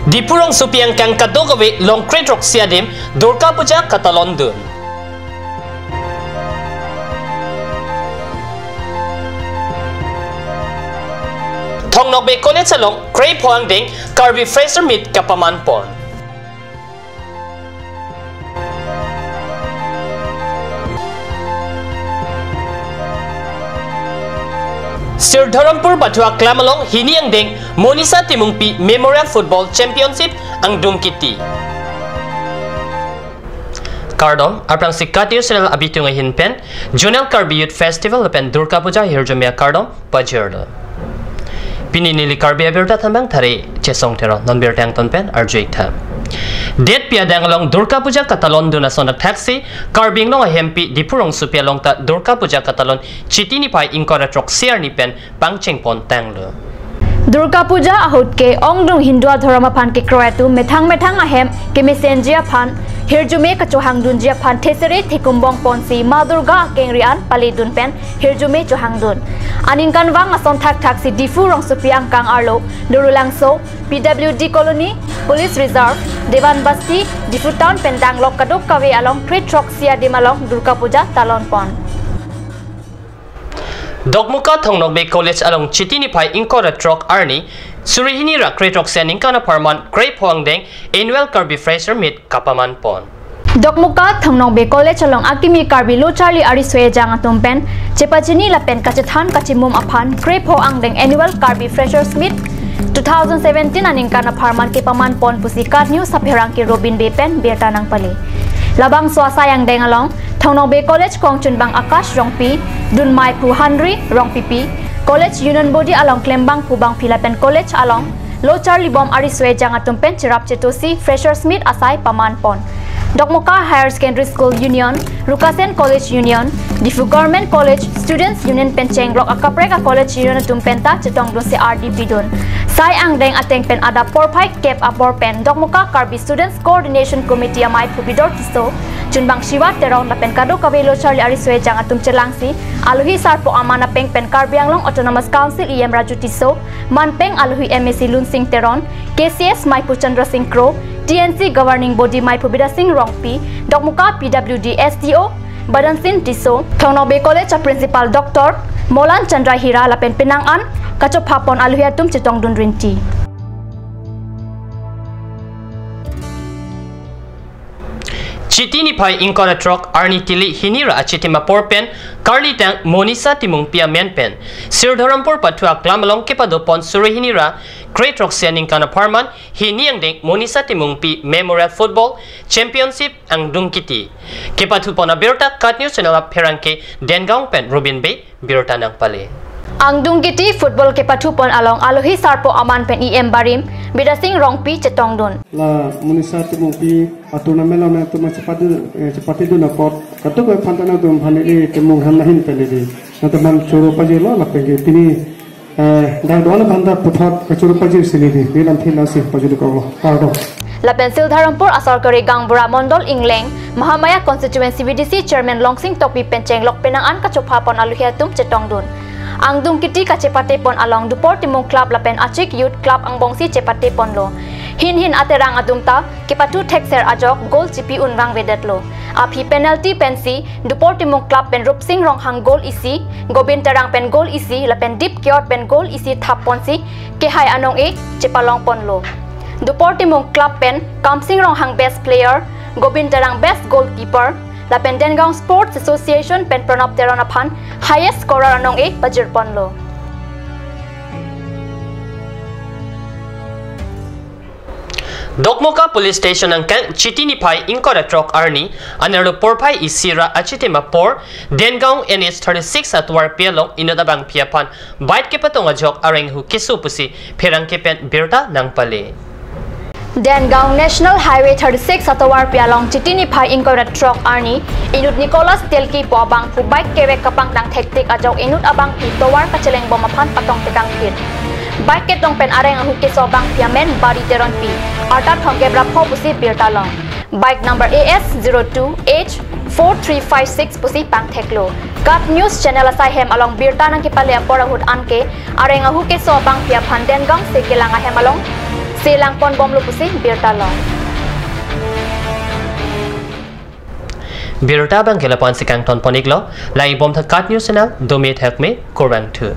Dipurong supiang kang kadogawi long kretrok siadim Durga Puja Katalondun. Thongnokbe College along Kray Poang Ding Karbi Fraser Meet Kapamanpon. Sir Dharampur Batua Klamalong Hiniang Ding Monisa Timungpi Memorial Football Championship ang Dungkiti. Kardom, aprang si Katio Sinal Abitung Hinpen, Junel Karbi Youth Festival Pen Durga Puja Hirjumia Kardom, Pajerdo. Pininili Karbi Abirta Tambang Tari, Chesong Tero, non Birtang Tonpen, Arjita. Det piadang long Durga Puja Katalon duna sonat taxi, Karbing long a hempi, Dipurong supia long ta Durga Puja Katalon, Chitini Pai Inkora Trok Siar Nipen, Pangcheng Pon Tanglo. Durga Puja ahut ke ongdung Hindua Dharma pan ke kroatu methang ahem ke mesenjia pan hirjume kachohang dunjia pan thesere thikumbong ponsi ma Durga kengrian palidun pen hirjume chohangdun anin kanwang ason thak si difu rong supiang kang arlo durulangso PWD colony police reserve Devan Basti difu town pendang lok kadok kawe along Kretrok sia dimalong Durga Puja talon pon. Dogmuka Thongnokbe College along Chitini Pai Inkora Trok Arni, Surihinira Kretrok Sianinkana Parman, Kray Poang Deng, Annual Karbi Fraser Meet Kapaman Pon. Dogmuka Thongnokbe College along Akimi Karbi Lo Charlie Ariswe Jangatum Pen, Chepachini Lapen Kachathan Kachimum Apan, Kray Poang Deng Annual Karbi Fraser Meet 2017 Aninkana Parman Kapaman Pon Pusikat News Sapherangki Robin Bepen Berta Nang Pali. Labang swasayang deng along Thongnokbe College Kongchun Bang Akash Rongpi Dunmai Pu Hanri Rongpipi College Union Body along Klembang Pubang Philapen College along Lo Charlie Bom Ariswe Jangatumpen Chirap Chetosi Freshers Meet Asai Paman Pon. Dokmuka Higher Secondary School Union, Rukasen College Union, Difu Government College Students Union Pencheng Rock Akapreka College Union Tumpenta Chetong Dun si RDP Dun. Sai ang deng ateng pen ada porpai cap apor pen Dokmuka Karbi Students Coordination Committee amai pubidor tiso Chunbang Shiwa terong na pen kado kabelo Charlie Ariswe Jangatum Chelangsi Aluhi Sarpo Amana Peng pen Karbianglong Autonomous Council IM Raju Tiso Manpeng Aluhi MSC Lunsing Teron KCS Maipu Chandra Singh Kro TNC Governing Body Maipu Bida Singh Rongpi Dokmuka PWD SDO Badansin Tiso Thongnokbe College Principal Dr. Molan Chandra Hira Lapen Penangan Kachop Hapon Aluhiatum Chetong Dunrinti. Chitini Pai Inkora Trok Arni Tili Hinira Achitima Porpen Karli Tang Monisa Timung Pia Menpen Sir Dharampur Patua Klamalong Kipado Pon Surihinira Kretrok Sianinkana Parman Hiniang Deng Monisa Timung Pi Memorial Football Championship ang Dungkiti Kipatu Pona Birta Kat News Channel Perangke Dengaung Pen Rubin Bay Birta Nang Pale. Ang Dungkiti football ke patupon along Aluhi Sarpo Aman pen IM Barim Bidasing Rongpi Chetong Dun. La Monisa Timungpi tournament na tu cepati dun akot katuk ko pantana dum hanili temung hanahin pelidi na teman churu pajilo la pegi tini dah doana banda putat churu pajil silidi bilam thila si pajil ko pardo. La Pensil Dharampur Asarkari Gangbura Mondol Ingleng Mahamaya Constituency VDC Chairman Longsing Topi Pencheng Lok Penangan Kachopapon Aluhiatum Chetong Dun. Ang Dungkiti kacepate pon along Dupor Timung Club Lapen Achik Youth Club ang bongsi cepate pon lo. Hin aterang adumta kipatu texer ajok gol cipi unrang vedet lo. Api penalty pensi Dupor Timung Club pen Rupsing rong hang gol isi, Gobin terang pen gol isi lapen Deep Kiot pen gol isi thap ponsi kehai anong cepalong pon lo. Dupor Timung Club pen Kamsing rong hang best player, Gobin terang best goalkeeper. Lapen Dengaung Sports Association pen Pranab Teranapan highest scorer anong Bajir Ponlo. Dokmuka Police Station ang Chitini Pai Inkora Trok Arni Anarlo Porpai Isira Achitima Por Dengaung NH36 at War Pialong Inodabang Piapan Bait Kipatong Ajok Areng Hu Kisupusi Pirang Kipen Birta Nang Pali. Dengaung National Highway 36 atawar pialong Chitini Pai Inkora Trok Arni Inut Nicholas Telki po abang pu bike kewek kapang tang hektik ajok inut abang pitowar kacheleng bomapan patong tekang kit. Bike ketong pen areng ahu keso abang piamen bari teron pi. Artat honggebra po pusi pirtalong. Bike number AS02H4356 pusi pang teklo. Kat News Channel asai hem along birta nang kipali apora hud anke areng ahu keso abang piapan Dengaung sekilang ahem along Selang pon bom lu pusi birta long. Birta bang kila pon sikang ton poniglo lai bom tha kat news channel domit hak me korbang tu.